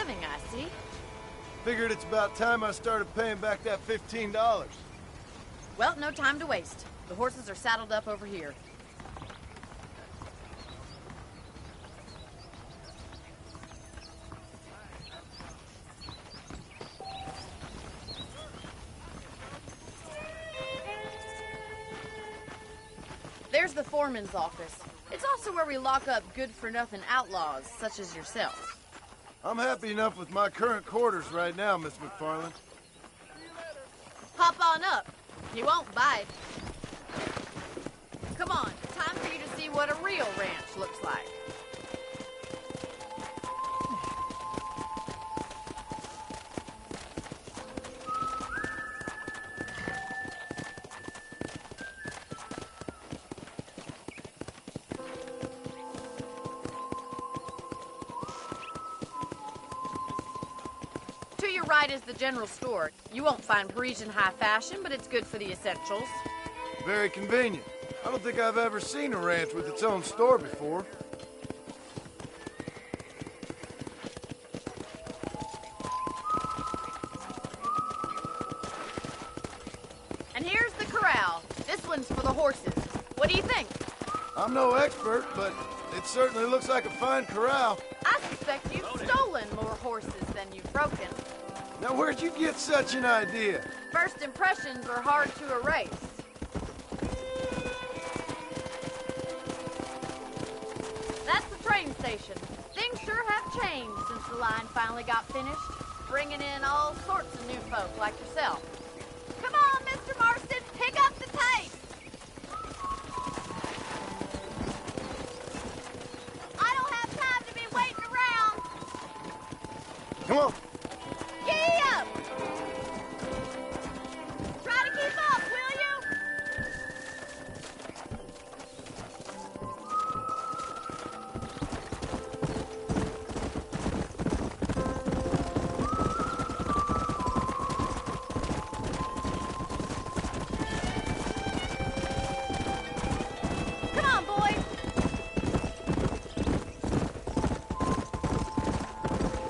driving, I see. Figured it's about time I started paying back that $15. Well, no time to waste. The horses are saddled up over here. There's the foreman's office. It's also where we lock up good-for-nothing outlaws, such as yourself. I'm happy enough with my current quarters right now, Miss McFarland. Hop on up. You won't bite. Come on, time for you to see what a real ranch looks like. To your right is the general store. You won't find Parisian high fashion, but it's good for the essentials. Very convenient. I don't think I've ever seen a ranch with its own store before. And here's the corral. This one's for the horses. What do you think? I'm no expert, but it certainly looks like a fine corral. I suspect you've stolen more horses than you've broken. Now, where'd you get such an idea? First impressions are hard to erase. That's the train station. Things sure have changed since the line finally got finished, bringing in all sorts of new folk like yourself. Come on, Mr. Marston, pick up the pace! I don't have time to be waiting around! Come on. Giddy up! Try to keep up, will you? Come on, boys!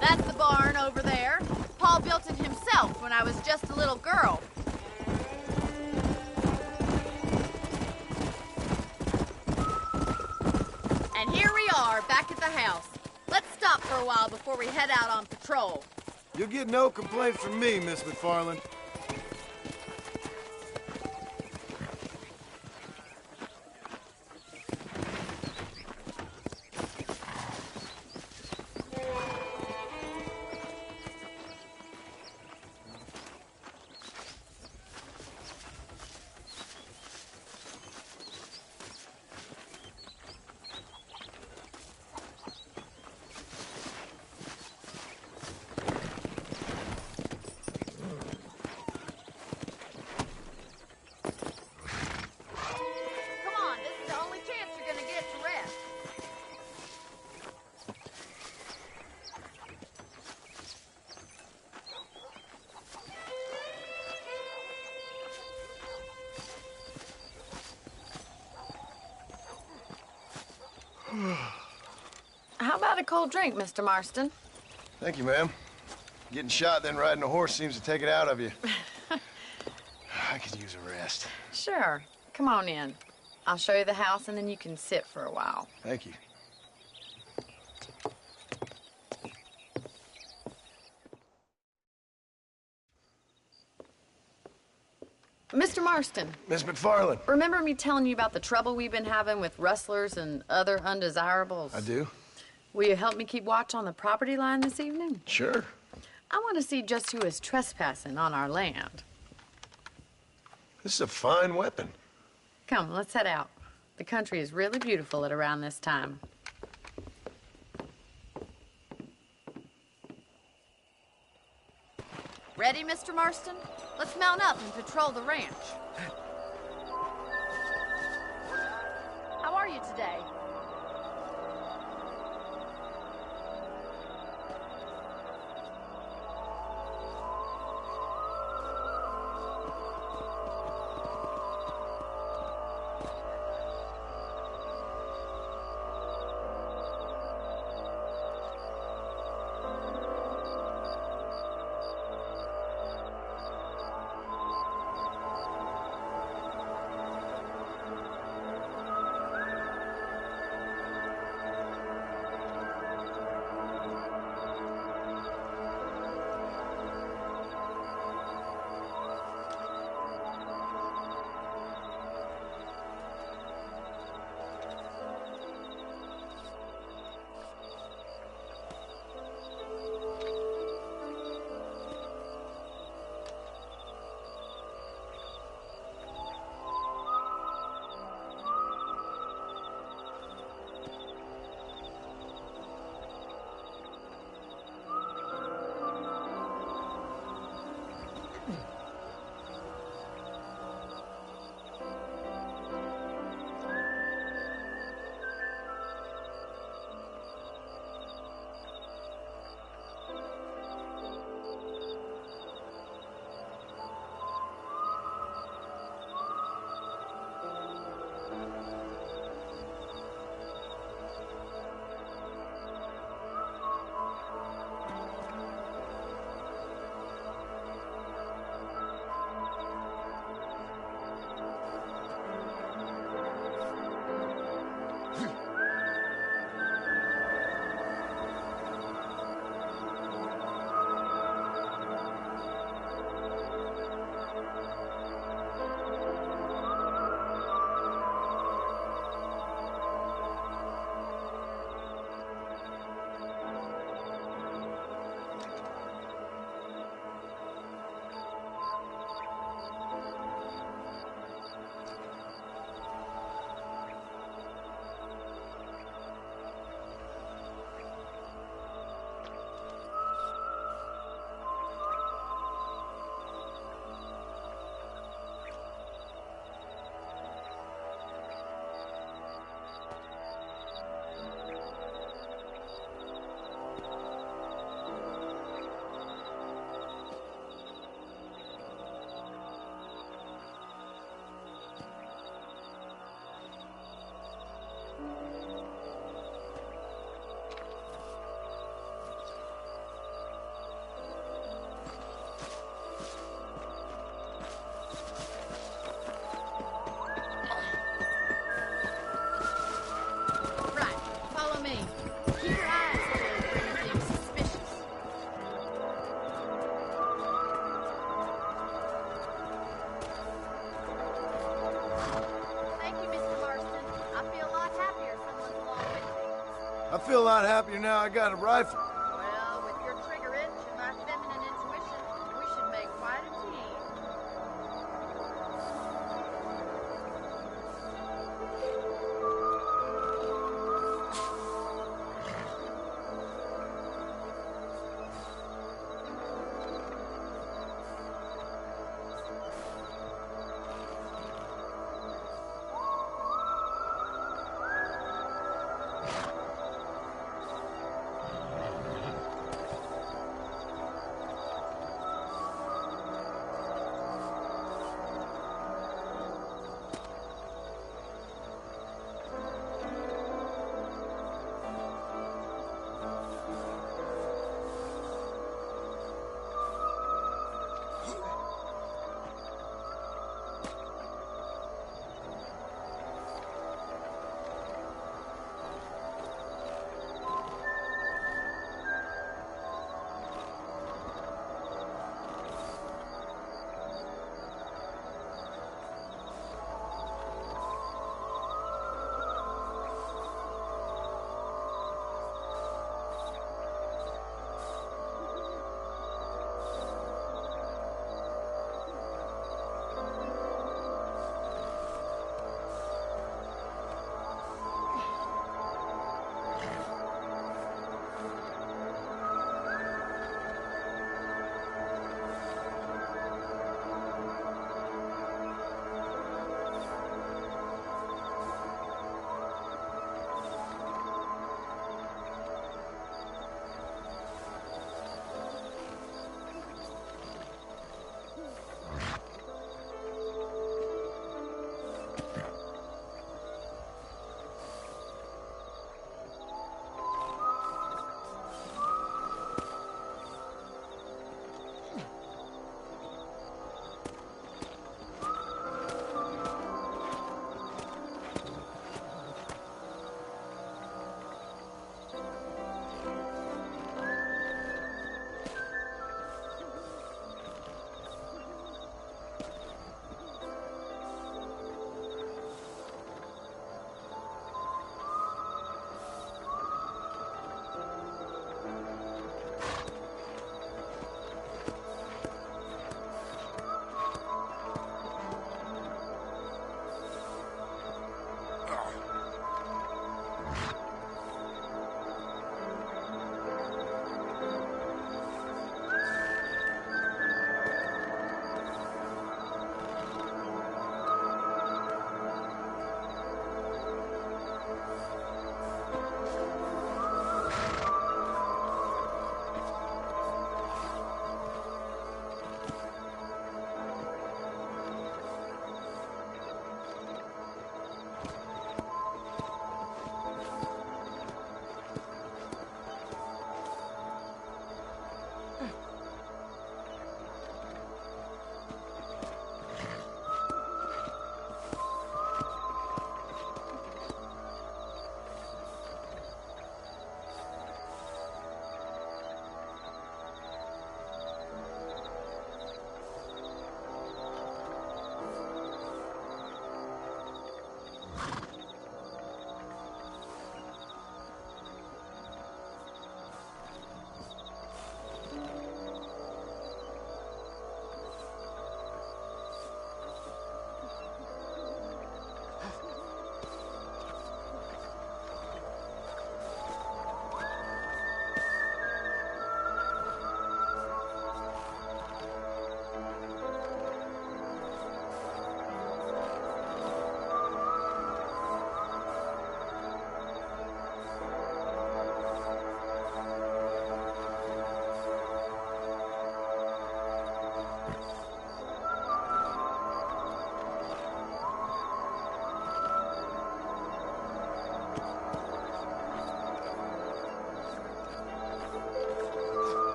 That's the barn over there. Paul built it himself when I was just a little girl. And here we are, back at the house. Let's stop for a while before we head out on patrol. You'll get no complaints from me, Miss McFarland. Come on, this is the only chance you're gonna get to rest. How about a cold drink, Mr. Marston? Thank you, ma'am. Getting shot, then riding a horse seems to take it out of you. I could use a rest. Sure. Come on in. I'll show you the house, and then you can sit for a while. Thank you. Mr. Marston, Miss McFarland. remember me telling you about the trouble we've been having with rustlers and other undesirables? I do? Will you help me keep watch on the property line this evening? Sure. I want to see just who is trespassing on our land. This is a fine weapon. Come, let's head out. The country is really beautiful at around this time. Ready, Mr. Marston? Let's mount up and patrol the ranch. How are you today? feel a lot happier now I got a rifle. Well, with your trigger itch and my feminine intuition, we should make quite a team.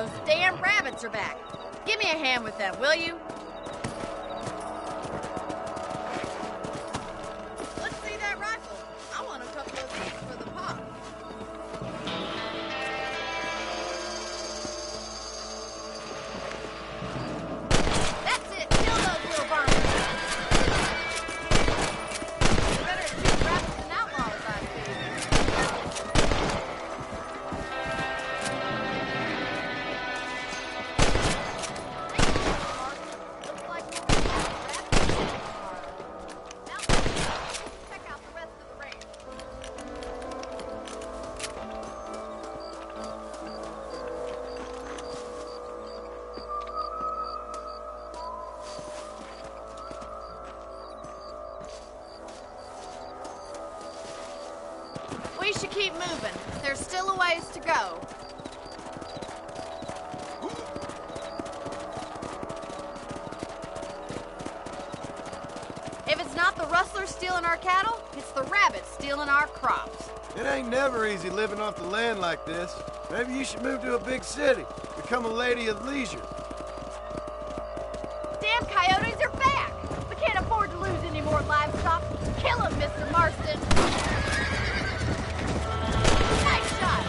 Those damn rabbits are back. Give me a hand with them, will you? Let's see that rifle. I want a couple of these for the pop. That's it. Kill those little vermin. Better shoot rabbits than outlaws, I feel. Looks like we'll be out of rabbits tomorrow. Now, check out the rest of the range. We should keep moving. There's still a ways to go. If it's not the rustlers stealing our cattle, it's the rabbits stealing our crops. It ain't never easy living off the land like this. Maybe you should move to a big city. Become a lady of leisure. Damn coyotes are back! We can't afford to lose any more livestock. Kill them, Mr. Marston! Nice shot!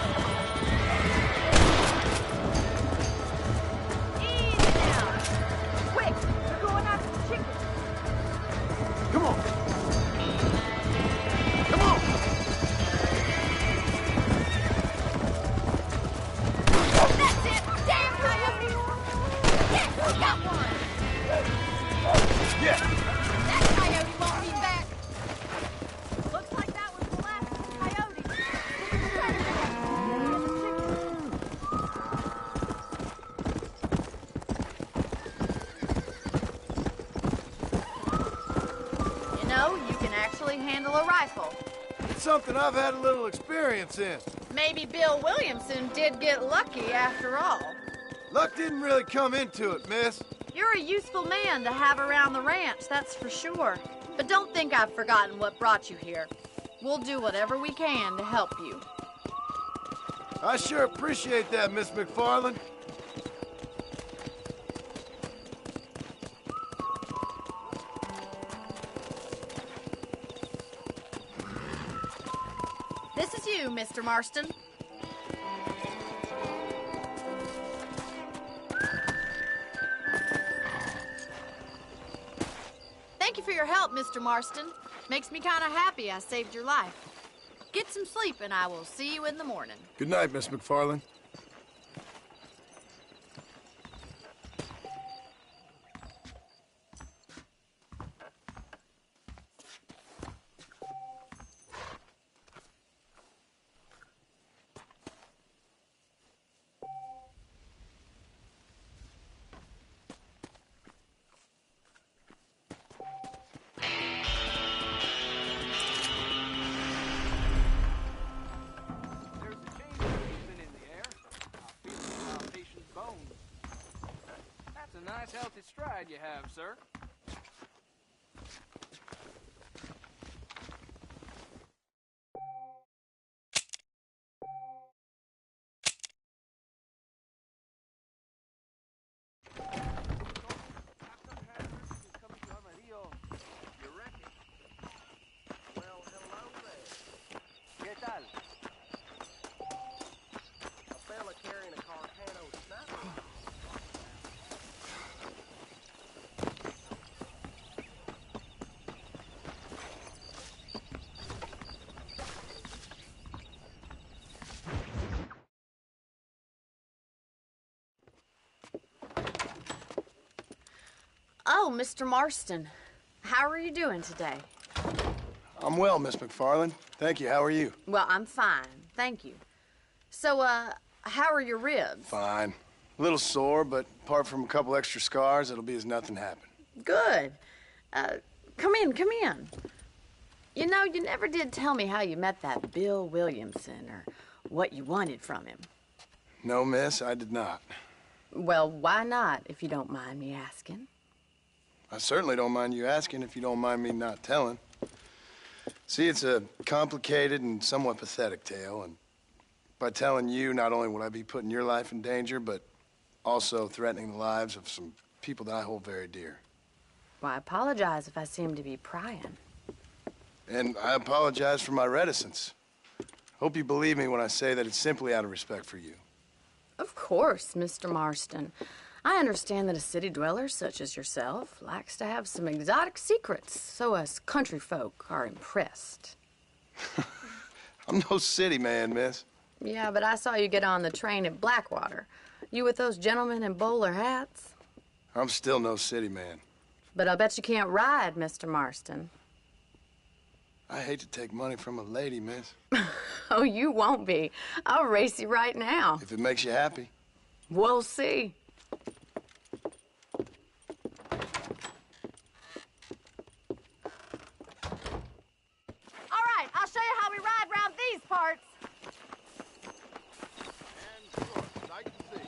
Easy now! Quick! They're going after the chickens! Come on. Come on. That's it! Damn coyotes! Yes, we got one! Yeah. That coyote won't be back! Looks like that was the last of the coyotes. You know, you can actually handle a rifle. It's something I've had a little experience in. Maybe Bill Williamson did get lucky after all. Luck didn't really come into it, miss. You're a useful man to have around the ranch, that's for sure. But don't think I've forgotten what brought you here. We'll do whatever we can to help you. I sure appreciate that, Miss McFarland. This is you, Mr. Marston. Thank you for your help, Mr. Marston. Makes me kind of happy I saved your life. Get some sleep, and I will see you in the morning. Good night, Miss McFarland. Nice healthy stride you have, sir. ¿Qué tal? A fella carrying a Carcano sniper. Oh, Mr. Marston. How are you doing today? I'm well, Miss McFarland. Thank you. How are you? Well, I'm fine. Thank you. So, how are your ribs? Fine. A little sore, but apart from a couple extra scars, it'll be as nothing happened. Good. Come in, come in. You know, you never did tell me how you met that Bill Williamson or what you wanted from him. No, miss, I did not. Well, why not, if you don't mind me asking? I certainly don't mind you asking if you don't mind me not telling. See, it's a complicated and somewhat pathetic tale, and by telling you, not only would I be putting your life in danger, but Also threatening the lives of some people that I hold very dear. Well, I apologize if I seem to be prying. And I apologize for my reticence. Hope you believe me when I say that it's simply out of respect for you. Of course, Mr. Marston. I understand that a city dweller such as yourself likes to have some exotic secrets, so us country folk are impressed. I'm no city man, miss. Yeah, but I saw you get on the train at Blackwater. You with those gentlemen in bowler hats? I'm still no city man. But I'll bet you can't ride, Mr. Marston. I hate to take money from a lady, miss. Oh, you won't be. I'll race you right now. If it makes you happy. We'll see. All right, I'll show you how we ride round these parts. And sure, sight to see.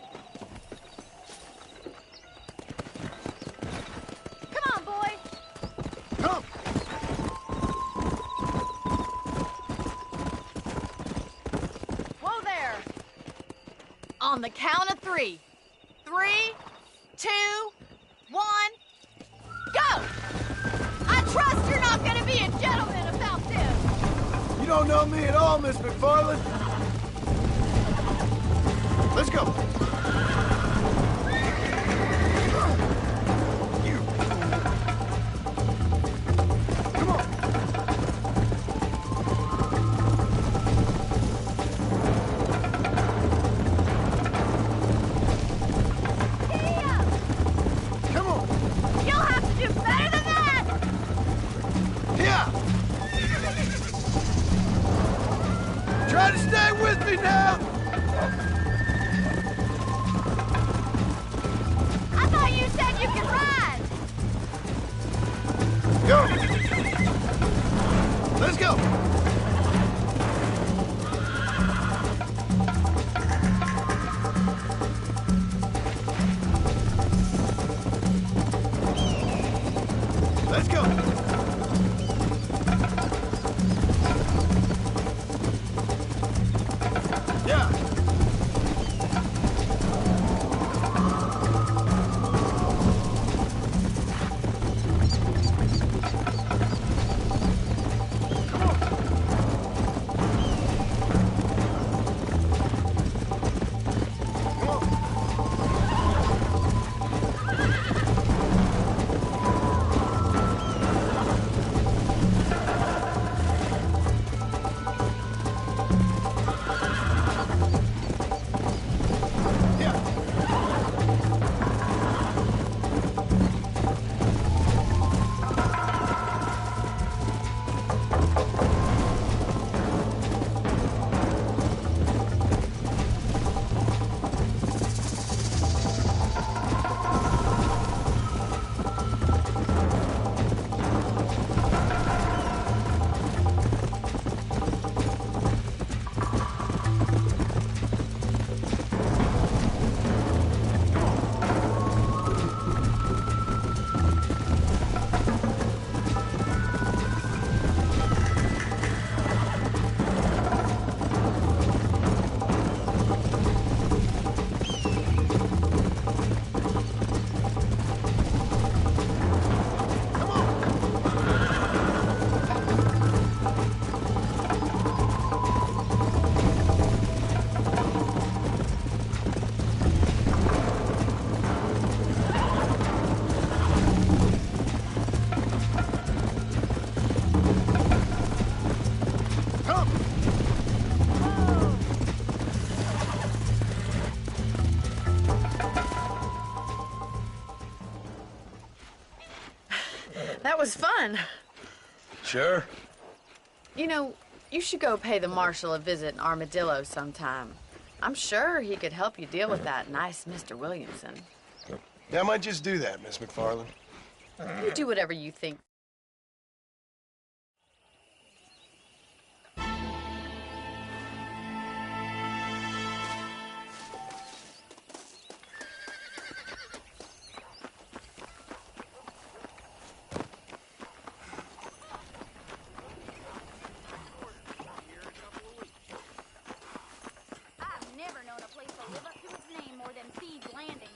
Come on, boys. Come! Whoa there. On the count of 3. 3, 2, 1, go! I trust you're not gonna be a gentleman about this. You don't know me at all, Miss McFarland. Let's go. You. Come on. Come on. You'll have to do better than that! Yeah. Try to stay with me now. I thought you said you could ride! Go. Let's go. Let's go. Yeah. Come on. Yeah. Come on. Come. That was fun. Sure. You know, you should go pay the marshal a visit in Armadillo sometime. I'm sure he could help you deal with that nice Mr. Williamson. Yeah, I might just do that, Miss McFarland. You do whatever you think. I've never known a place to live up to its name more than Thieves Landing.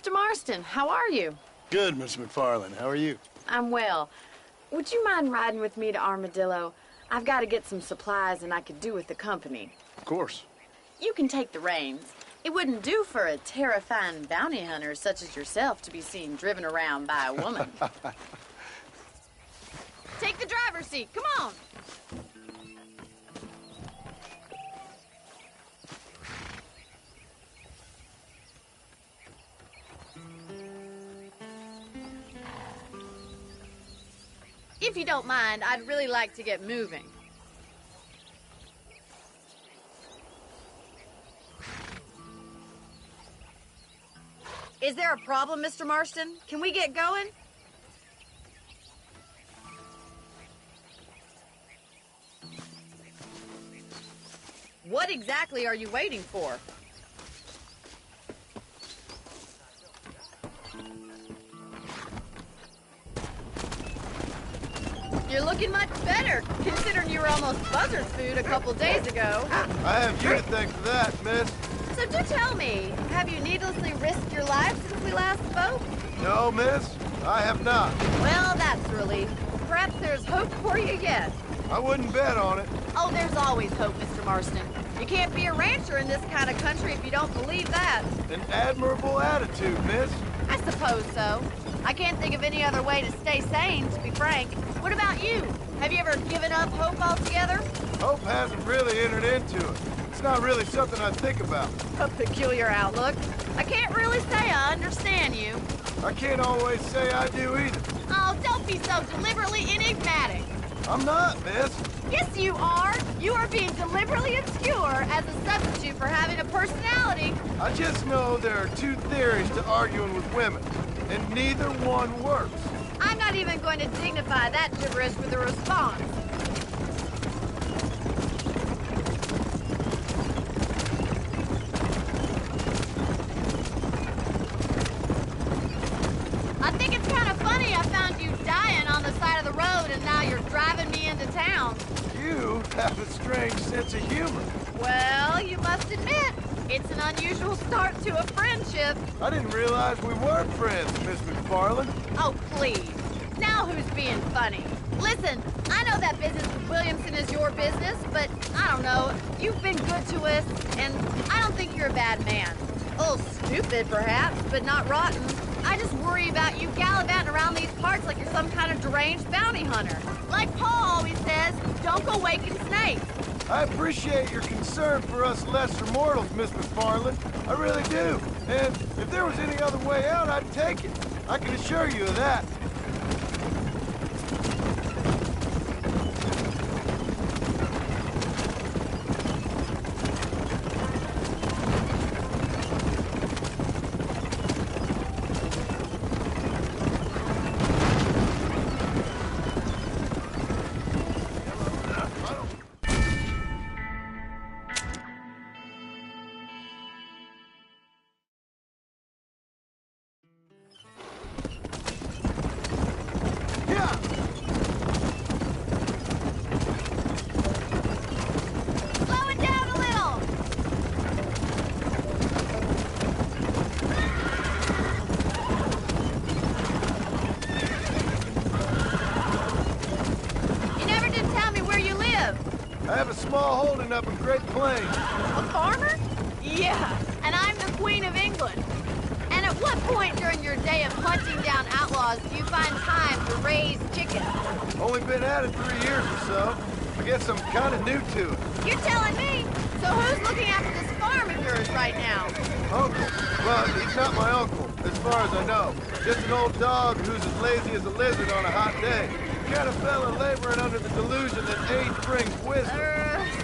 Mr. Marston, how are you? Good, Miss McFarland. How are you? I'm well. Would you mind riding with me to Armadillo? I've got to get some supplies and I could do with the company. Of course. You can take the reins. It wouldn't do for a terrifying bounty hunter such as yourself to be seen driven around by a woman. Take the driver's seat. Come on. If you don't mind, I'd really like to get moving. Is there a problem, Mr. Marston? Can we get going? What exactly are you waiting for? You're looking much better, considering you were almost buzzard food a couple days ago. I have you to thank for that, miss. So do tell me, have you needlessly risked your life since we last spoke? No, miss, I have not. Well, that's a relief. Perhaps there's hope for you yet. I wouldn't bet on it. Oh, there's always hope, Mr. Marston. You can't be a rancher in this kind of country if you don't believe that. An admirable attitude, miss. I suppose so. I can't think of any other way to stay sane, to be frank. What about you? Have you ever given up hope altogether? Hope hasn't really entered into it. It's not really something I think about. A peculiar outlook. I can't really say I understand you. I can't always say I do either. Oh, don't be so deliberately enigmatic. I'm not, miss. Yes, you are. You are being deliberately obscure as a substitute for having a personality. I just know there are two theories to arguing with women, and neither one works. I'm not even going to dignify that gibberish with a response. I think it's kind of funny I found you dying on the side of the road and now you're driving me into town. You have a strange sense of humor. Well, you must admit, it's an unusual start to a friendship. I didn't realize we weren't friends, Miss McFarland. Oh, please. Now who's being funny? Listen, I know that business with Williamson is your business, but I don't know. You've been good to us, and I don't think you're a bad man. A little stupid, perhaps, but not rotten. I just worry about you gallivanting around these parts like you're some kind of deranged bounty hunter. Like Paul always says, don't go waking snakes. I appreciate your concern for us lesser mortals, Miss McFarland. I really do. And if there was any other way out, I'd take it. I can assure you of that. Slow it down a little. You never did tell me where you live. I have a small holding up in Great Plains. A farmer? Yeah, and I'm the Queen of England. And at what point during your day of hunting down outlaws do you find time to raise chickens? Only been at it 3 years or so. I guess I'm kind of new to it. You're telling me? So who's looking after this farm of yours right now? Uncle. Well, he's not my uncle, as far as I know. Just an old dog who's as lazy as a lizard on a hot day. The kind of fella laboring under the delusion that age brings wisdom.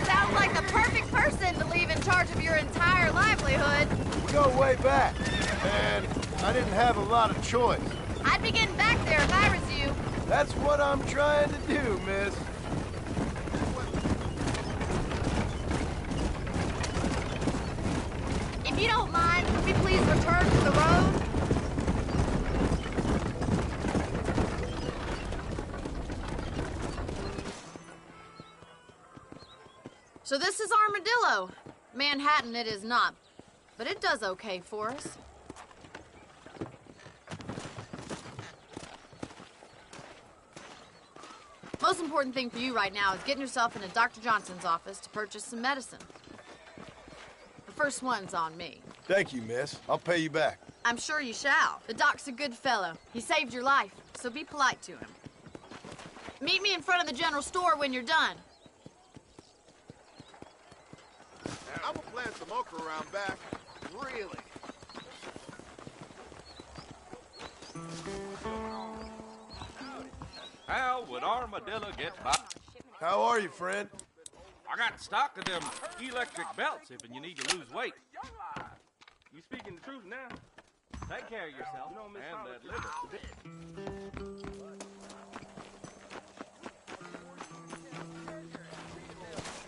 Sounds like the perfect person to leave in charge of your entire livelihood. We go way back, and I didn't have a lot of choice. I'd be getting back there if I was you. That's what I'm trying to do, miss. If you don't mind, could we please return to the road? So this is Armadillo. Manhattan it is not, but it does okay for us. Most important thing for you right now is getting yourself into Dr. Johnson's office to purchase some medicine. The first one's on me. Thank you, miss. I'll pay you back. I'm sure you shall. The doc's a good fellow. He saved your life, so be polite to him. Meet me in front of the general store when you're done. I'm gonna plant some okra around back. Really? How would Armadillo get by? How are you, friend? I got stock of them electric belts if you need to lose weight. You speaking the truth now? Take care of yourself and that liver.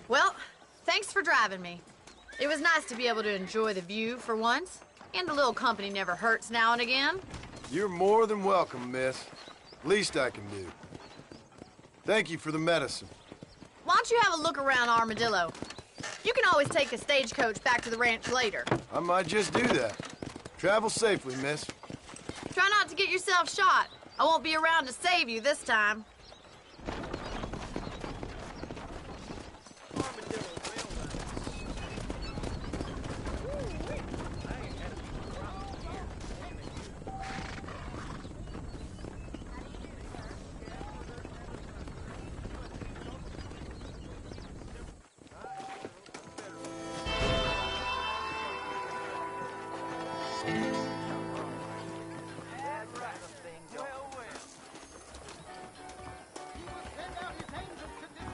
Well, thanks for driving me. It was nice to be able to enjoy the view for once, and a little company never hurts now and again. You're more than welcome, miss. Least I can do. Thank you for the medicine. Why don't you have a look around Armadillo? You can always take a stagecoach back to the ranch later. I might just do that. Travel safely, miss. Try not to get yourself shot. I won't be around to save you this time.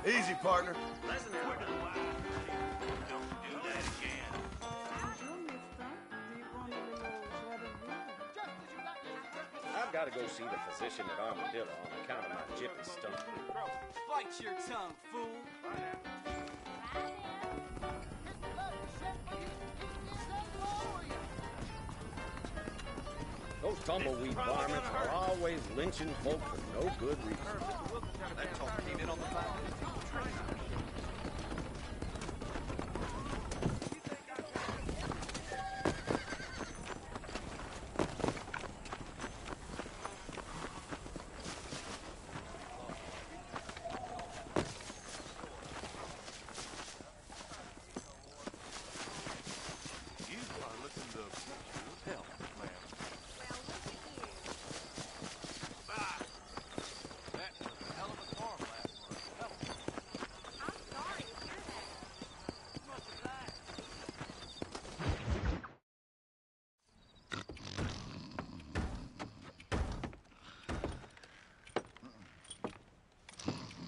Easy, partner. I've got to go see the physician at Armadillo on account of my jippy stomach. Bite your tongue, fool. Those tumbleweed varmints are always lynching folk for no good reason. That talk came in on the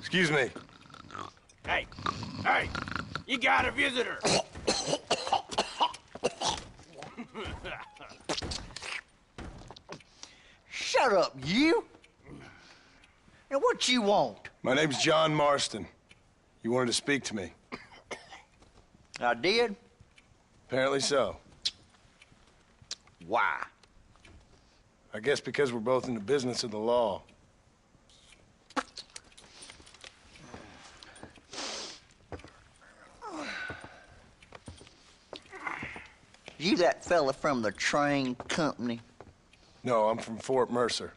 Excuse me. Hey, you got a visitor. Shut up, you! Now, what you want? My name's John Marston. You wanted to speak to me. I did? Apparently so. Why? I guess because we're both in the business of the law. You that fella from the train company? No, I'm from Fort Mercer.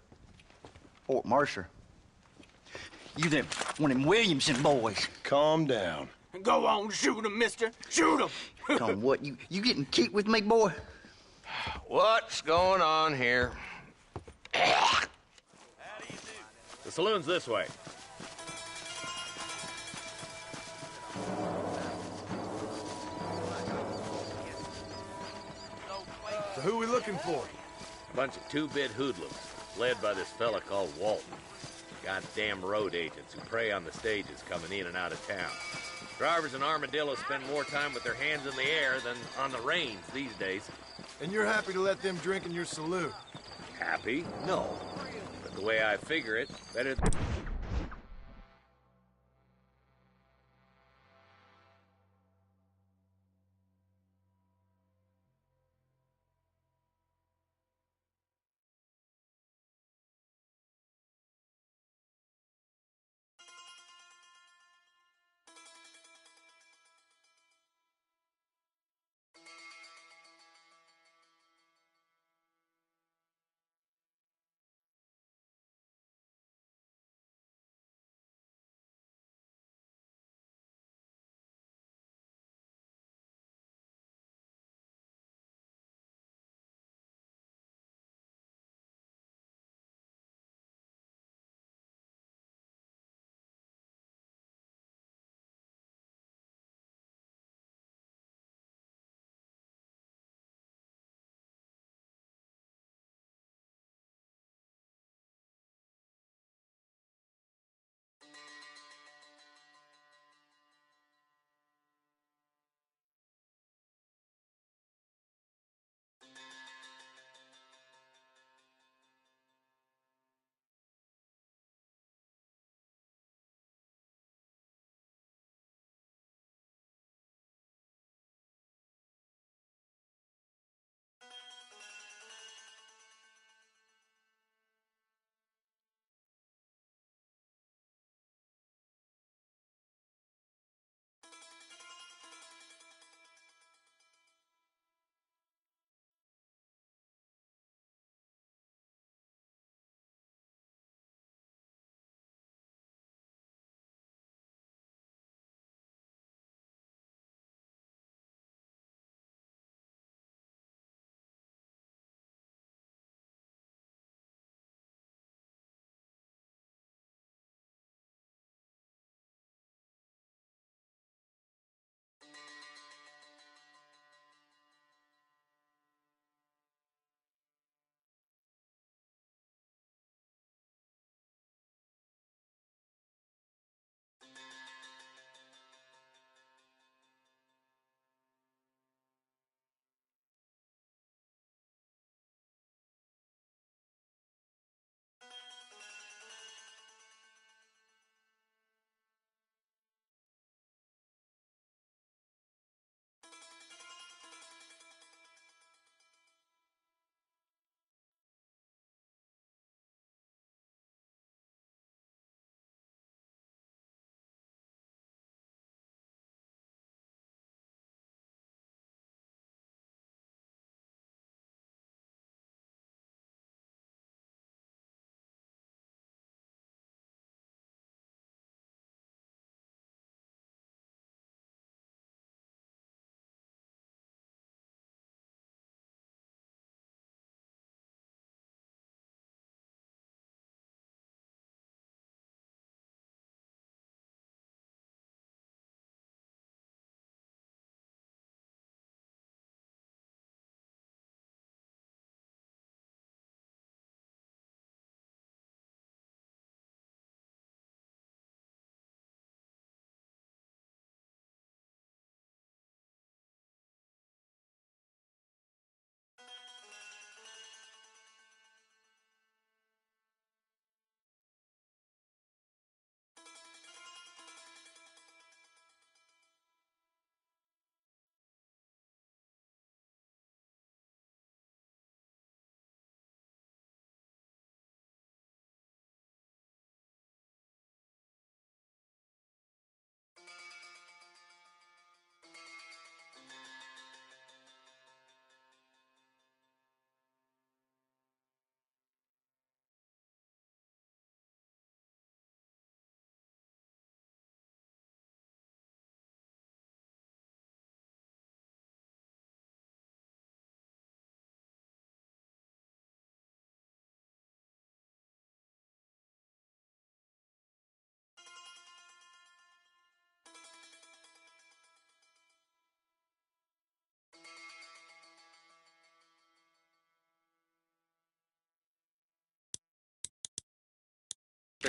Fort Mercer? You them one of them Williamson boys? Calm down. Go on, shoot him, mister. Shoot him. On what? You getting cute with me, boy? What's going on here? The saloon's this way. So who we looking for? Bunch of two-bit hoodlums, led by this fella called Walton. Goddamn road agents who prey on the stages coming in and out of town. Drivers in Armadillo spend more time with their hands in the air than on the reins these days. And you're happy to let them drink in your saloon? Happy? No. But the way I figure it, better than...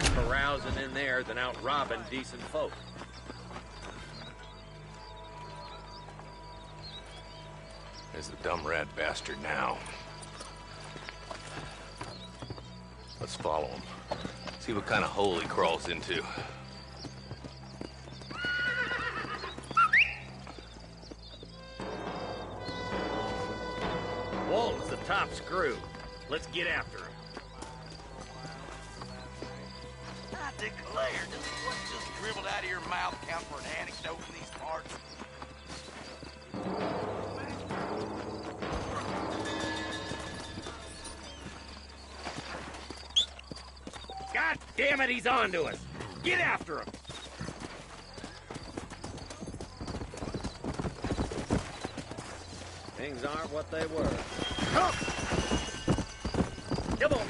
carousing in there than out robbing decent folk. There's the dumb rat bastard now. Let's follow him. See what kind of hole he crawls into. Walton's the top screw. Let's get after him. I declare, does what just dribbled out of your mouth count for an anecdote in these parts? God damn it, he's on to us! Get after him! Things aren't what they were. Come! Come on!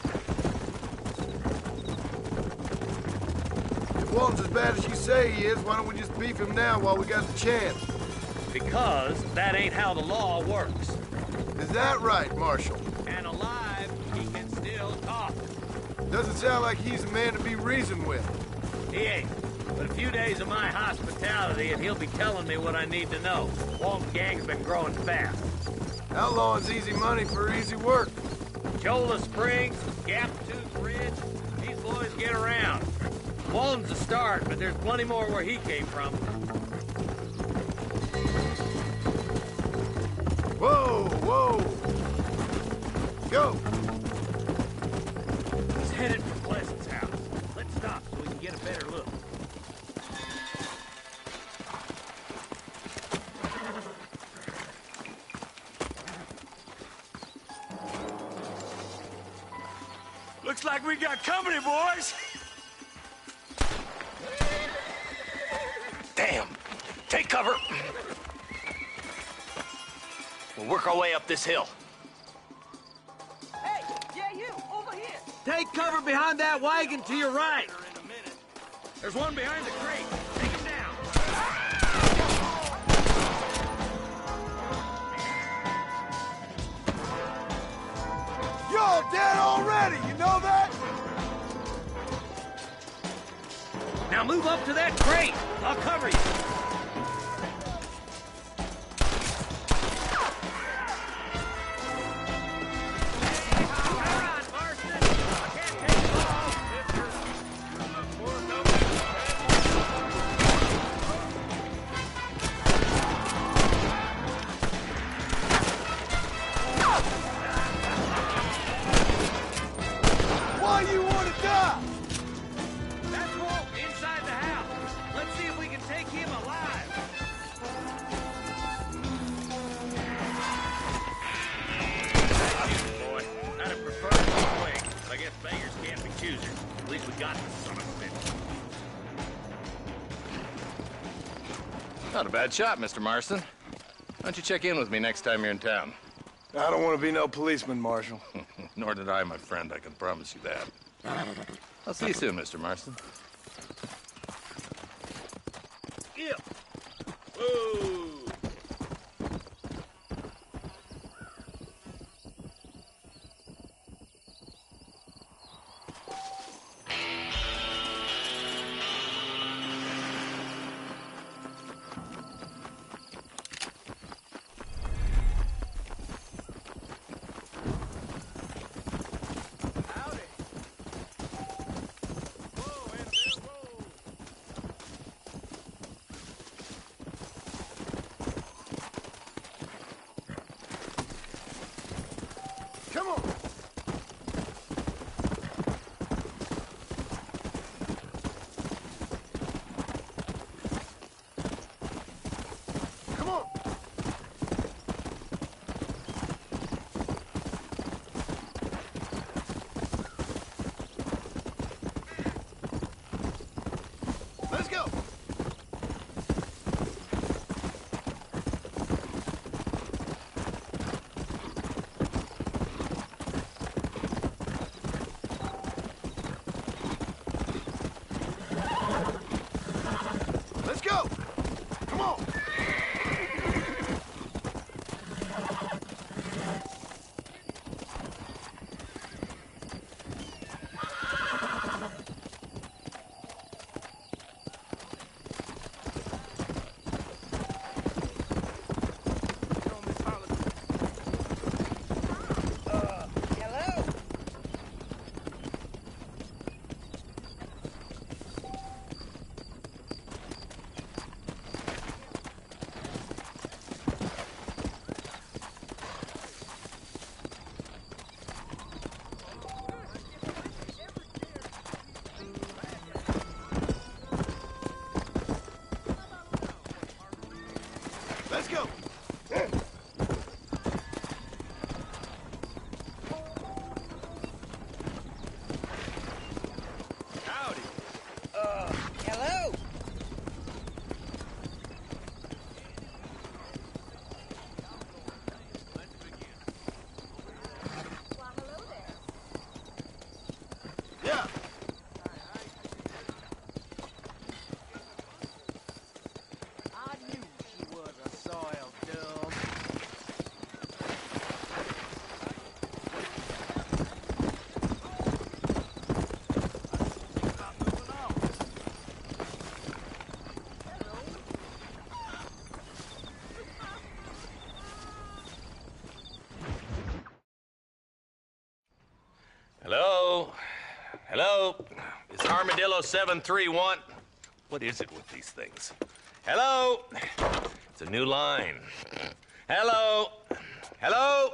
If Walton's as bad as you say he is, why don't we just beef him now while we got the chance? Because that ain't how the law works. Is that right, Marshal? And alive, he can still talk. Doesn't sound like he's a man to be reasoned with. He ain't. But a few days of my hospitality and he'll be telling me what I need to know. Walton's gang's been growing fast. Outlawing's easy money for easy work. Cholla Springs, Gap Tooth Ridge, these boys get around. Walton's a start, but there's plenty more where he came from. Whoa, whoa! Go! He's headed for Pleasant's house. Let's stop so we can get a better look. Looks like we got company, boys! Damn! Take cover! We'll work our way up this hill. Hey, yeah, you, over here! Take cover behind that wagon to your right. There's one behind the crate. Take him down. You're dead already, you know that? Now move up to that crate. I'll cover you. Why you want to die? That's Walt inside the house. Let's see if we can take him alive. Thank you, boy. I'd have preferred it this way, but I guess beggars can't be choosers. At least we got the son of a bitch. Not a bad shot, Mr. Marston. Why don't you check in with me next time you're in town? I don't want to be no policeman, Marshal. Nor did I, my friend. I can promise you that. I'll see you soon, Mr. Marston. Yeah. Whoa. Come on! Come on! Let's go! Let's go! Come on! Hello? It's Armadillo 731. What is it with these things? Hello? It's a new line. Hello? Hello?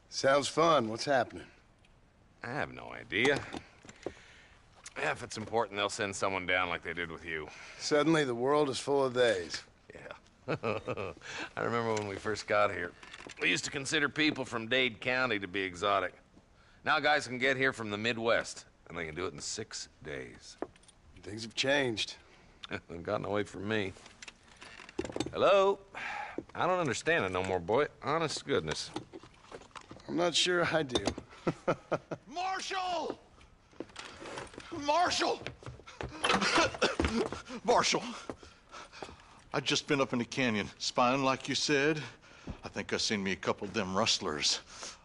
Sounds fun. What's happening? I have no idea. Yeah, if it's important, they'll send someone down like they did with you. Suddenly, the world is full of theys. Yeah. I remember when we first got here. We used to consider people from Dade County to be exotic. Now guys can get here from the Midwest, and they can do it in 6 days. Things have changed. They've gotten away from me. Hello? I don't understand it no more, boy. Honest to goodness. I'm not sure I do. Marshall! Marshall! Marshall! I just been up in the canyon, spying like you said. I think I seen me a couple of them rustlers.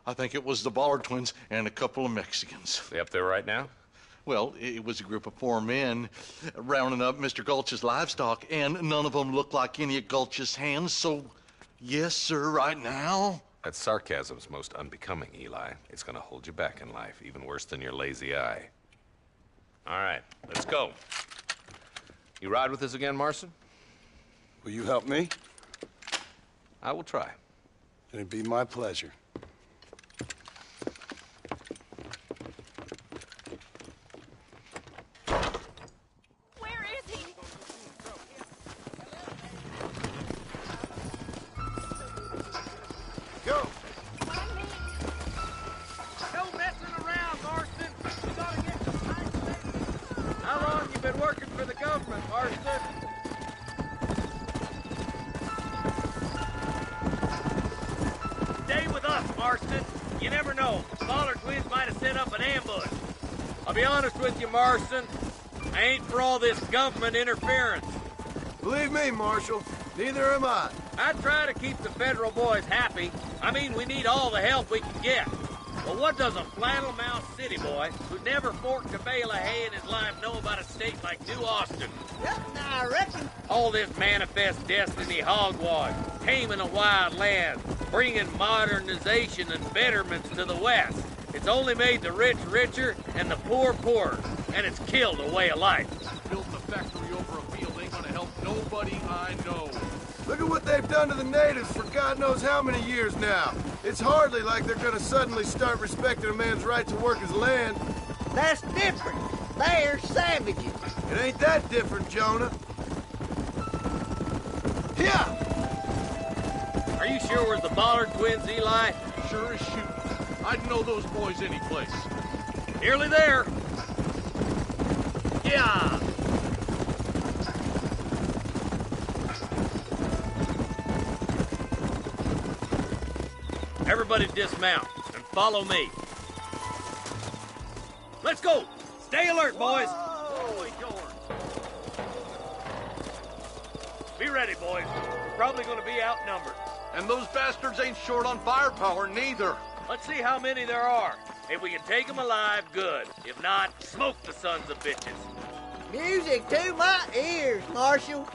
I think it was the Ballard twins and a couple of Mexicans. They up there right now? Well, it was a group of 4 men rounding up Mr. Gulch's livestock, and none of them looked like any of Gulch's hands, so yes, sir, right now. That sarcasm's most unbecoming, Eli. It's gonna hold you back in life, even worse than your lazy eye. All right, let's go. You ride with us again, Marston? Will you help me? I will try. It'd be my pleasure. Where is he? Go! No messing around, Marston. You gotta get some time. How long you been working for the government, Marston? Stay with us, Marston. You never know. The Ballard twins might have set up an ambush. I'll be honest with you, Marston. I ain't for all this government interference. Believe me, Marshal, neither am I. I try to keep the federal boys happy. I mean, we need all the help we can get. But what does a flannel-mouthed city boy who never forked a bale of hay in his life know about a state like New Austin? I reckon. All this manifest destiny hogwash, taming a wild land, bringing modernization and betterments to the West. It's only made the rich richer and the poor poorer, and it's killed a way of life. Building a factory over a field ain't gonna help nobody I know. Look at what they've done to the natives for God knows how many years now. It's hardly like they're gonna suddenly start respecting a man's right to work his land. That's different. They're savages. It ain't that different, Jonah. Yeah! Are you sure we're the Ballard twins, Eli? Sure as shooting. I'd know those boys any place. Nearly there. Yeah. Everybody dismount and follow me. Let's go. Stay alert, boys. Be ready, boys. We're probably going to be outnumbered. And those bastards ain't short on firepower, neither. Let's see how many there are. If we can take them alive, good. If not, smoke the sons of bitches. Music to my ears, Marshal.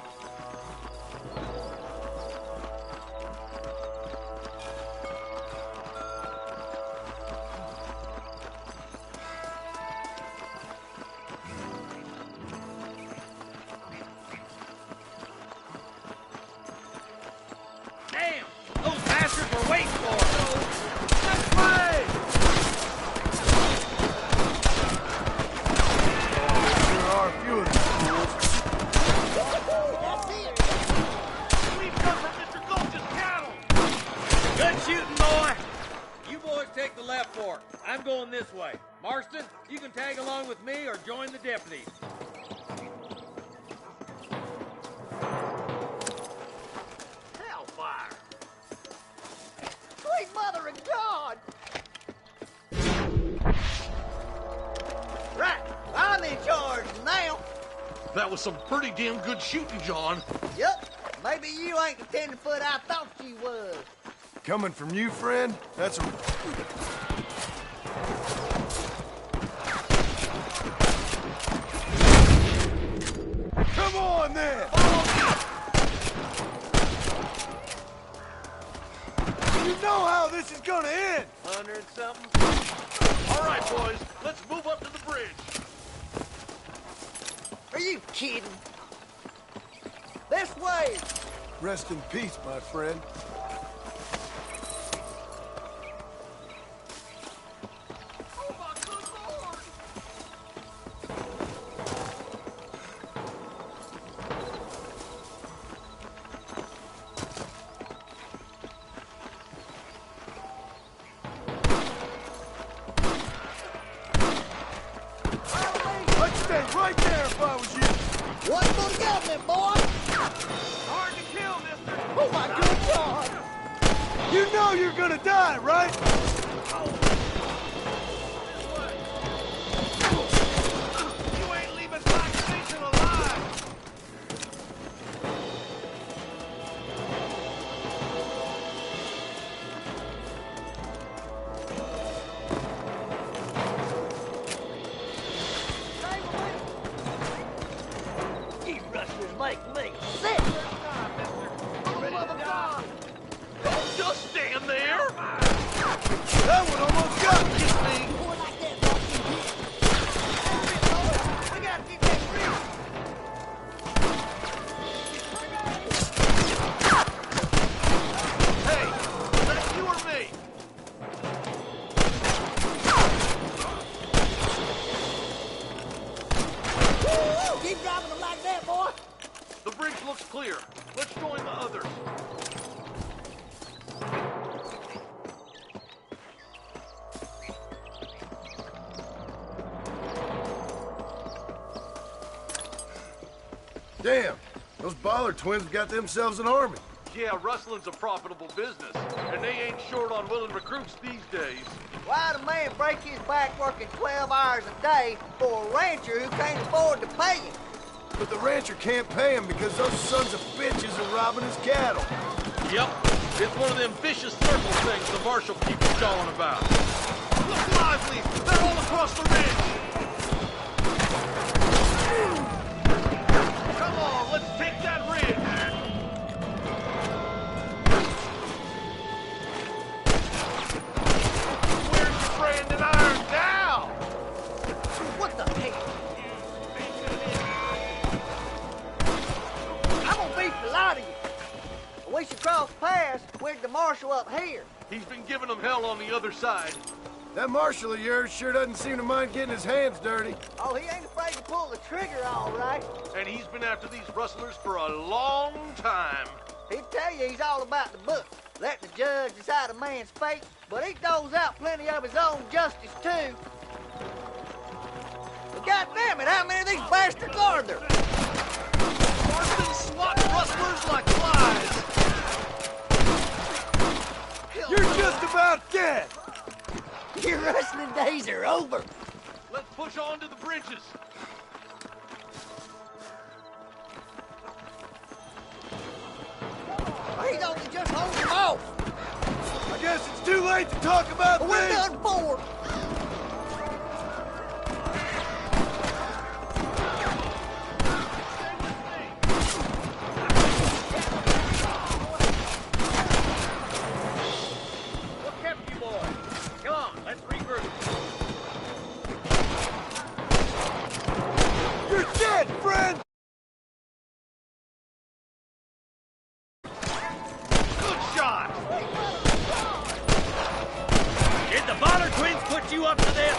Damn! Those bastards were waiting for us. This way! There are a few of them fools. We've come from Mr. Gulch's cattle. Good shooting, boy. You boys take the left fork. I'm going this way. Marston, you can tag along with me or join the deputies. Hellfire! Sweet mother of God! Right, I'm in charge now. That was some pretty damn good shooting, John. Yup, maybe you ain't the tenderfoot I thought you was. Coming from you, friend? That's a... Come on, then! You know how this is gonna end! 100-something. All right, boys, let's move up to the bridge. Are you kidding? This way! Rest in peace, my friend. I'd stay right there if I was you. What's for the government, boy? Hard to kill, mister. Oh, my good God! You know you're gonna die, right? You ain't leaving Black Station alive. You rustlers make me sick! Don't just stand there. That one almost got me. Boy, like that fucking hit. We gotta get that bridge. Hey, is that you or me? Woo! Keep driving them like that, boy. The bridge looks clear. Let's join the others. Damn, those Baller twins got themselves an army. Yeah, rustling's a profitable business, and they ain't short on willing recruits these days. Why'd a man break his back working 12 hours a day for a rancher who can't afford to pay him? But the rancher can't pay him because those sons of bitches are robbing his cattle. Yep, it's one of them vicious circle things the marshal keeps calling about. Look lively! They're all across the ridge! Come on, let's take that ridge! Where's your branded iron now? What the heck? I'm gonna beat the lot of you. We should cross paths with the marshal up here. He's been giving them hell on the other side. That marshal of yours sure doesn't seem to mind getting his hands dirty. Oh, he ain't afraid to pull the trigger, all right. And he's been after these rustlers for a long time. He'd tell you he's all about the book, letting the judge decide a man's fate, but he doles out plenty of his own justice, too. But goddamn it, how many of these bastards are there? Marston swatting rustlers like flies. You're just about dead. Your rustling days are over. Let's push on to the bridges. He's only just holding him off. I guess it's too late to talk about We're this. done for. What kept you boys? Come on, let's regroup. You're dead, friend. Good shot. Did the Baller twins put you up to this?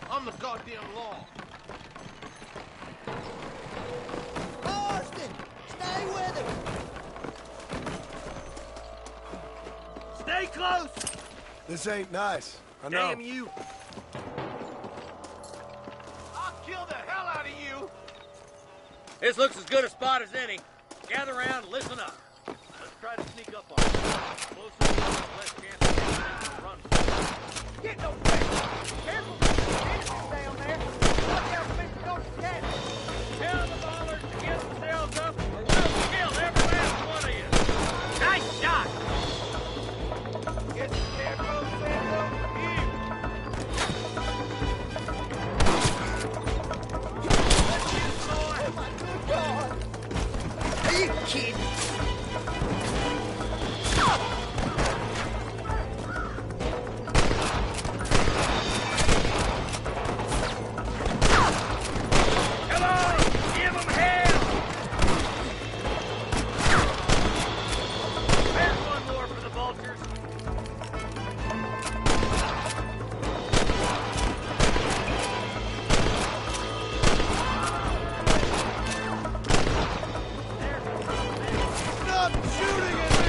I'm the goddamn law. Marston, stay with him. Stay close! This ain't nice. I know. Damn you. I'll kill the hell out of you. This looks as good a spot as any. Gather around and listen up. Let's try to sneak up on them. Closer we are, less chance of getting to run. Get no place. Careful, there's down there. Watch out, Mr. Ghost Cat. Tell the Ballers to get themselves up, or we'll kill every last one of you. Nice shot! Get the scarecrow, Sandro. Oh, my good God. Are you kidding? kid. Come on! Give him hell! There's one more for the vultures. Stop shooting at me!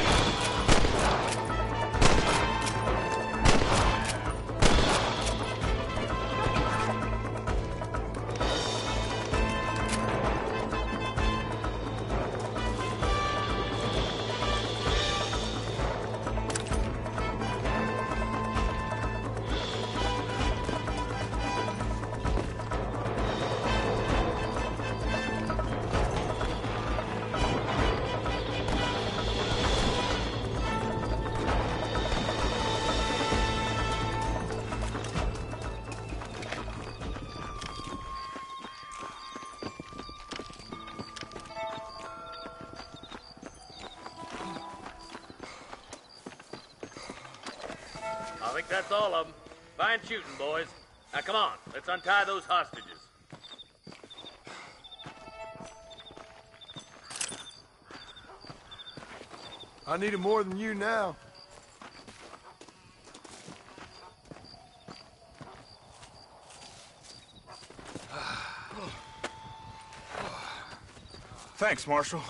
I think that's all of them. Fine shooting, boys. Now come on, let's untie those hostages. I need it more than you now. Thanks, Marshal.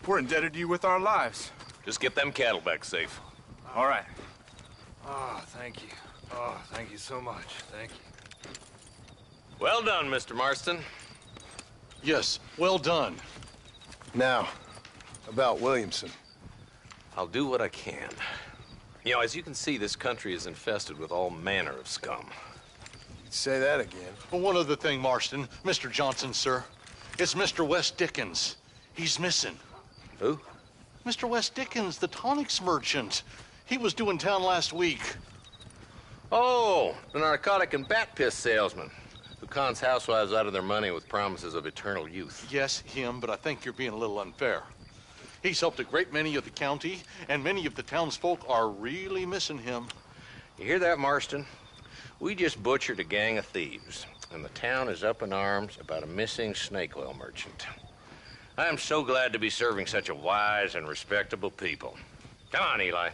We're indebted to you with our lives. Just get them cattle back safe. All right. Oh, thank you. Oh, thank you so much. Thank you. Well done, Mr. Marston. Yes, well done. Now, about Williamson. I'll do what I can. You know, as you can see, this country is infested with all manner of scum. Say that again. Well, one other thing, Marston. Mr. Johnson, sir. It's Mr. Wes Dickens. He's missing. Who? Mr. Wes Dickens, the tonics merchant. He was due in town last week. Oh, the narcotic and bat piss salesman who cons housewives out of their money with promises of eternal youth. Yes, him, but I think you're being a little unfair. He's helped a great many of the county, and many of the townsfolk are really missing him. You hear that, Marston? We just butchered a gang of thieves, and the town is up in arms about a missing snake oil merchant. I am so glad to be serving such a wise and respectable people. Come on, Eli.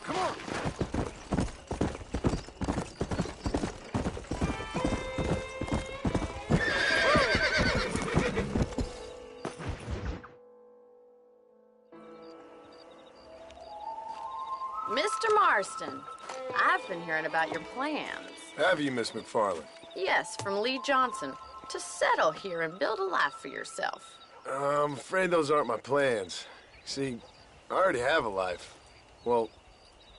Come on! Mr. Marston, I've been hearing about your plans. Have you, Miss McFarland? Yes, from Lee Johnson, to settle here and build a life for yourself. I'm afraid those aren't my plans. See, I already have a life. Well,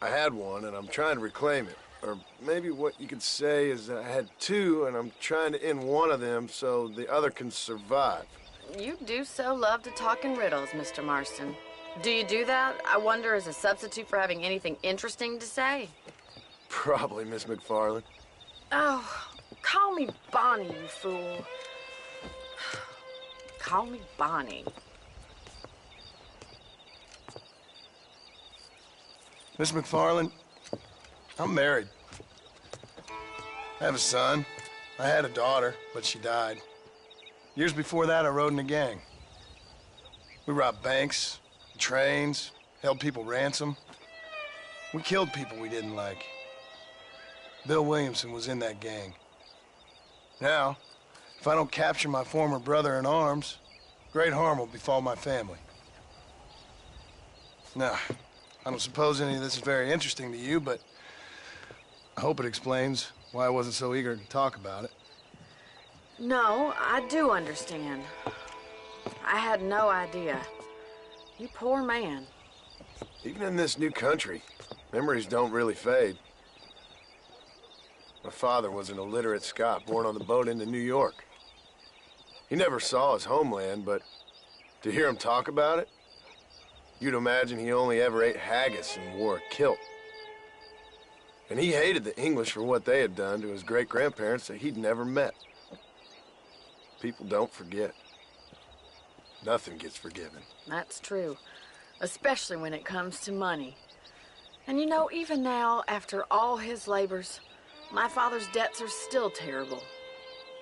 I had one, and I'm trying to reclaim it. Or maybe what you could say is that I had two, and I'm trying to end one of them so the other can survive. You do so love to talk in riddles, Mr. Marston. Do you do that, I wonder, as a substitute for having anything interesting to say? Probably, Miss McFarland. Oh, call me Bonnie, you fool. Call me Bonnie. Miss McFarland, I'm married. I have a son. I had a daughter, but she died. Years before that, I rode in a gang. We robbed banks, trains, held people ransom. We killed people we didn't like. Bill Williamson was in that gang. Now, if I don't capture my former brother in arms, great harm will befall my family. Now, I don't suppose any of this is very interesting to you, but I hope it explains why I wasn't so eager to talk about it. No, I do understand. I had no idea. You poor man. Even in this new country, memories don't really fade. My father was an illiterate Scot born on the boat into New York. He never saw his homeland, but to hear him talk about it, you'd imagine he only ever ate haggis and wore a kilt. And he hated the English for what they had done to his great-grandparents that he'd never met. People don't forget. Nothing gets forgiven. That's true, especially when it comes to money. And you know, even now, after all his labors, my father's debts are still terrible.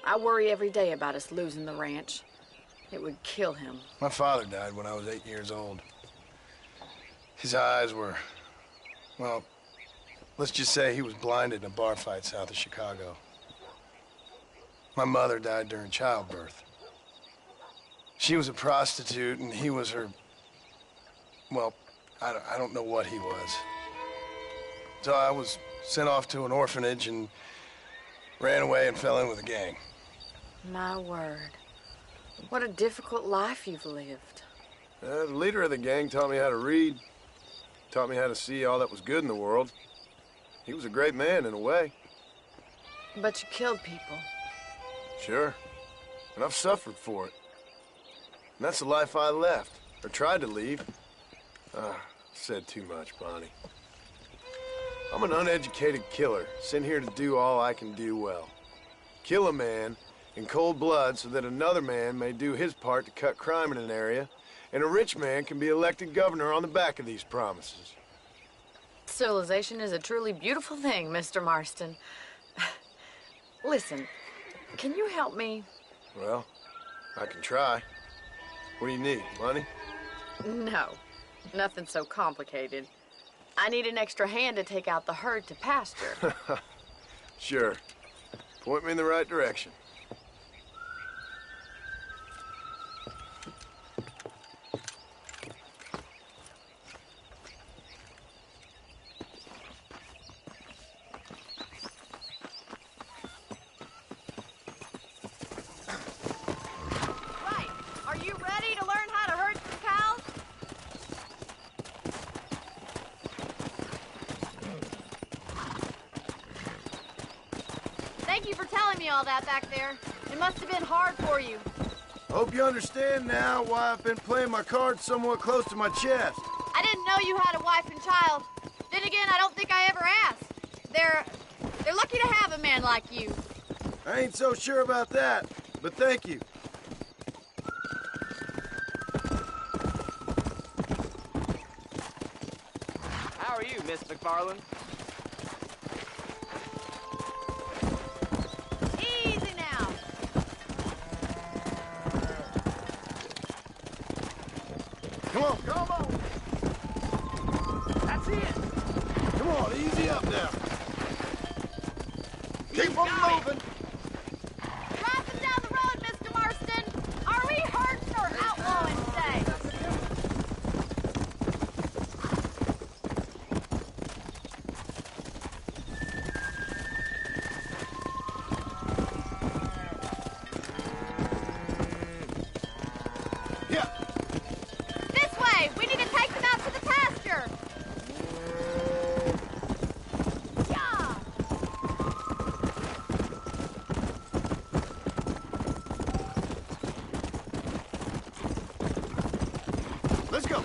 I worry every day about us losing the ranch. It would kill him. My father died when I was 8 years old. His eyes were, well, let's just say he was blinded in a bar fight south of Chicago. My mother died during childbirth. She was a prostitute, and he was her, well, I don't know what he was. So I was sent off to an orphanage and ran away and fell in with a gang. My word. What a difficult life you've lived. The leader of the gang taught me how to read, taught me how to see all that was good in the world. He was a great man in a way. But you killed people. Sure. And I've suffered for it. And that's the life I left, or tried to leave. Said too much, Bonnie. I'm an uneducated killer, sent here to do all I can do well. Kill a man in cold blood so that another man may do his part to cut crime in an area, and a rich man can be elected governor on the back of these promises. Civilization is a truly beautiful thing, Mr. Marston. Listen, can you help me? Well, I can try. What do you need, money? No, nothing so complicated. I need an extra hand to take out the herd to pasture. Sure. Point me in the right direction. Right. Are you ready to learn how to herd some cows? Thank you for telling me all that back there. It must have been hard for you. Hope you understand now why I've been playing my cards somewhat close to my chest. I didn't know you had a wife and child. Then again, I don't think I ever asked. They're lucky to have a man like you. I ain't so sure about that, but thank you. How are you, Miss McFarland? Easy now. on, come on. That's it. Come on, easy up now. Keep on moving. Driving down the road, Mr. Marston. Are we hurting or outlawing today? Yeah. This way! We need to take them out to the pasture! Yeah! Let's go.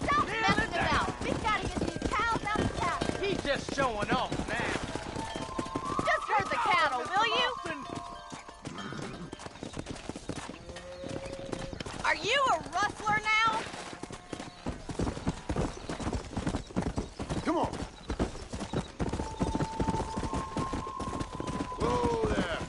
Stop messing about! We've got to get these cows out the pasture. He's just showing off now. Just herd the cattle, will you? Are you a rustler now? Come on. Whoa there.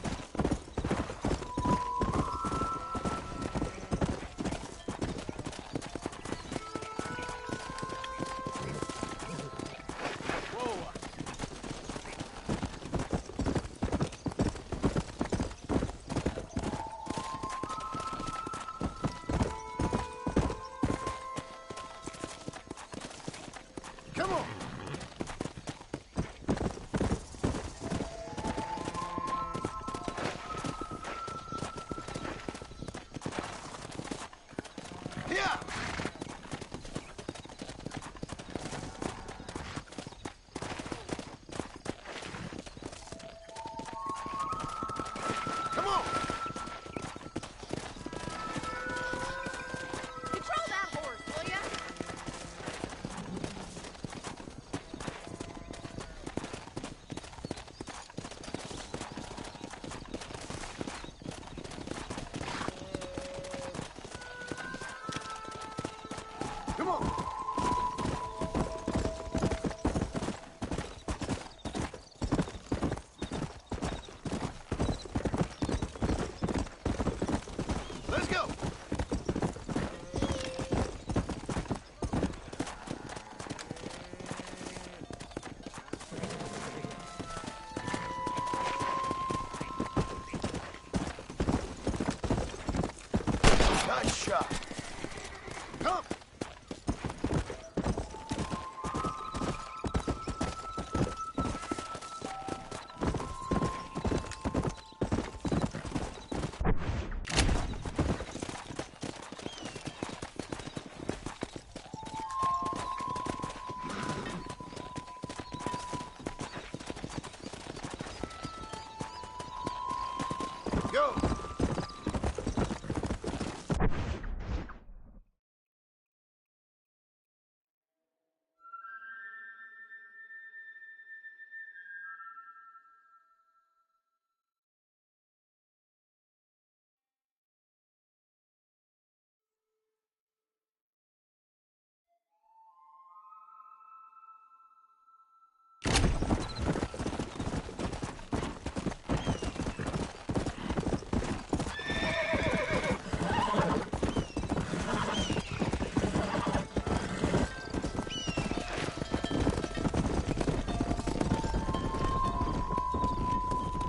Come on. Yeah. Come on. Control that horse, will ya? Come on. Let's go. Nice shot. Come. Go.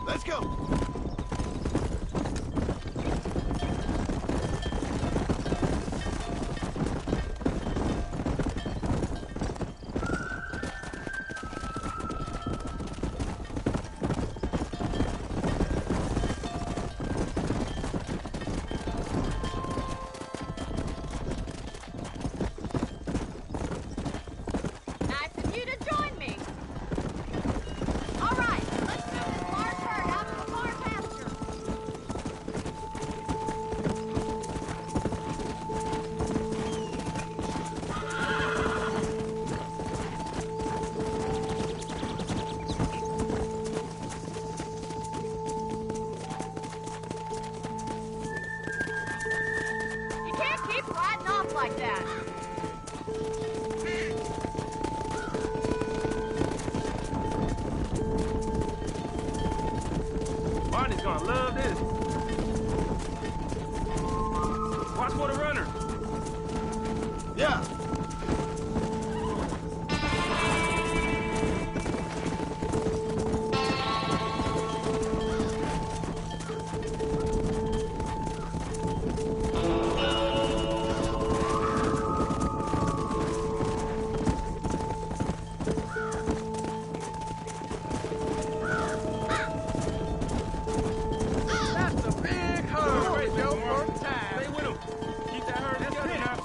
Let's go. Nice of you to join me. All right, let's move this large herd out to the farm pasture. You can't keep riding off like that. Barney's gonna love this. Watch for the runner. Yeah. That's a big herd. Great, Joe. First time. Stay with him. Keep that herd together now.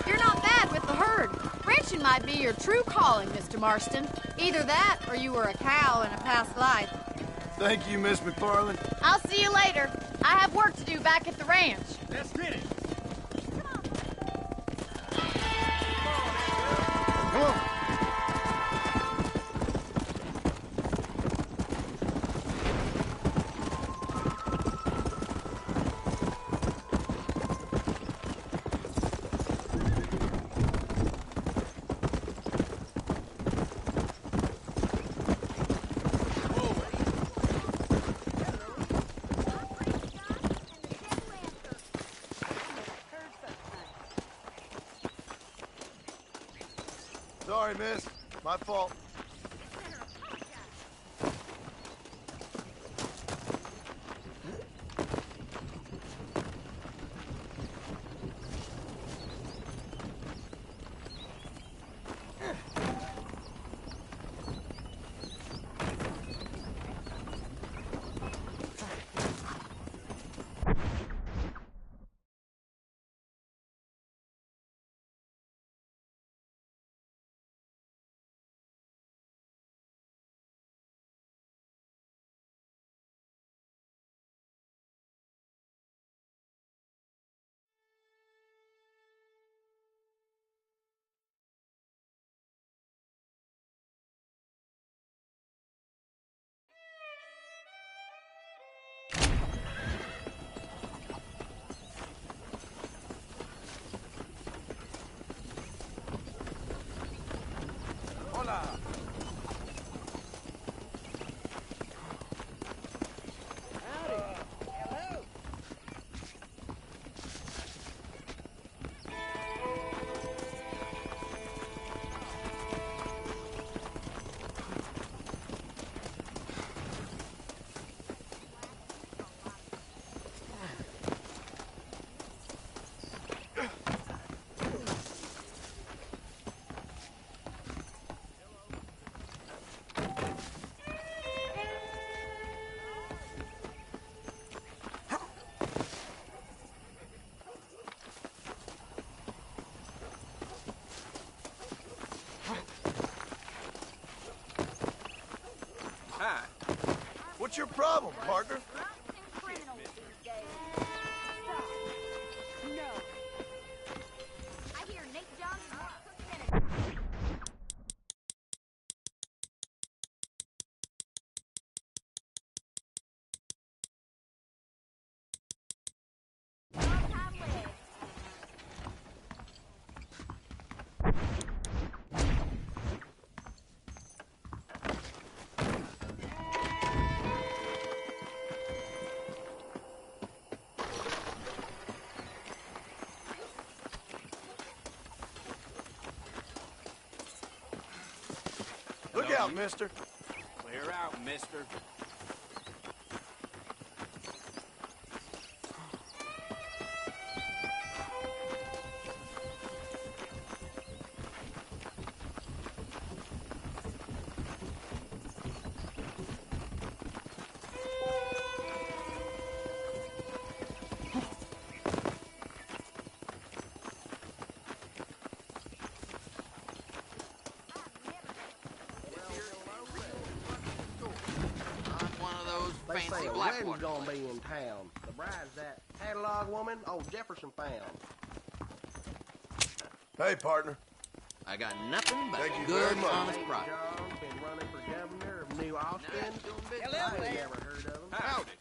You're not bad with the herd. Ranching might be your true calling, Mr. Marston. Either that, or you were a cow in a past life. Thank you, Miss McFarland. I'll see you later. I have work to do back at the ranch. Let's get it. Come on. Sorry, miss. My fault. Hola. Hi. What's your problem, partner? Look out, mister. Clear out, mister. They fancy say a black wedding's water gonna place. be in town. The bride's that catalog woman old Jefferson found. Hey, partner. I got nothing but Thank you good, very much. honest Nate product. John's been running for governor of New Austin. Hello I ain't there. never heard of him. Howdy.